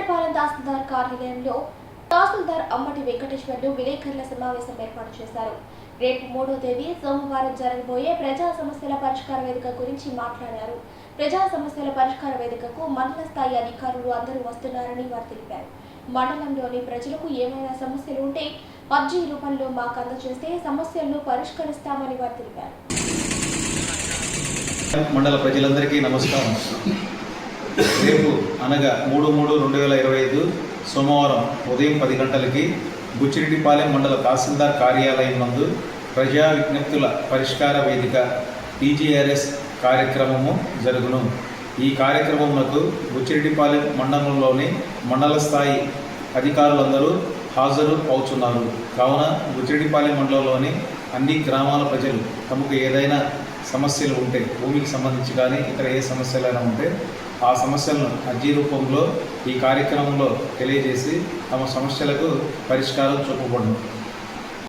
బుచ్చిరెడ్డిపాలెం తహసీల్దార్ కార్యాలయంలో తహసీల్దార్ అమ్మటి వెంకటేశ్వర్లు విలేకరుల సమావేశం ఏర్పాటు చేశారు. రేపు 3వ తేదీ సోమవారం జరగబోయే ప్రజా సమస్యల పరిష్కార వేదిక గురించి మాట్లాడారు. ప్రజా సమస్యల పరిష్కార వేదికకు మండల స్థాయి అధికారులు అందరూ వస్తున్నారని వారు తెలిపారు. మండలంలోని ప్రజలకు ఏమైనా సమస్యలు ఉంటే అర్జీ రూపంలో మాకు అందజేస్తే సమస్యలను పరిష్కరిస్తామని వారు తెలిపారు. మండల ప్రజలందరికీ నమస్కారం. రేపు అనగా 3/3/2025 సోమవారం ఉదయం 10 గంటలకి బుచ్చిరెడ్డిపాలెం మండల తహసీల్దార్ కార్యాలయం నందు ప్రజా విజ్ఞప్తుల పరిష్కార వేదిక టీజీఆర్ఎస్ కార్యక్రమము జరుగును. ఈ కార్యక్రమమునకు బుచ్చిరెడ్డిపాలెం మండలంలోని మండల స్థాయి అధికారులందరూ హాజరు అవుతున్నారు. కావున బుచ్చిరెడ్డిపాలెం మండలంలోని అన్ని గ్రామాల ప్రజలు తమకు ఏదైనా సమస్యలు ఉంటే, భూమికి సంబంధించి కానీ ఇతర ఏ సమస్యలైనా ఉంటే ఆ సమస్యలను అర్జీ రూపంలో ఈ కార్యక్రమంలో తెలియజేసి తమ సమస్యలకు పరిష్కారం చూపబడును.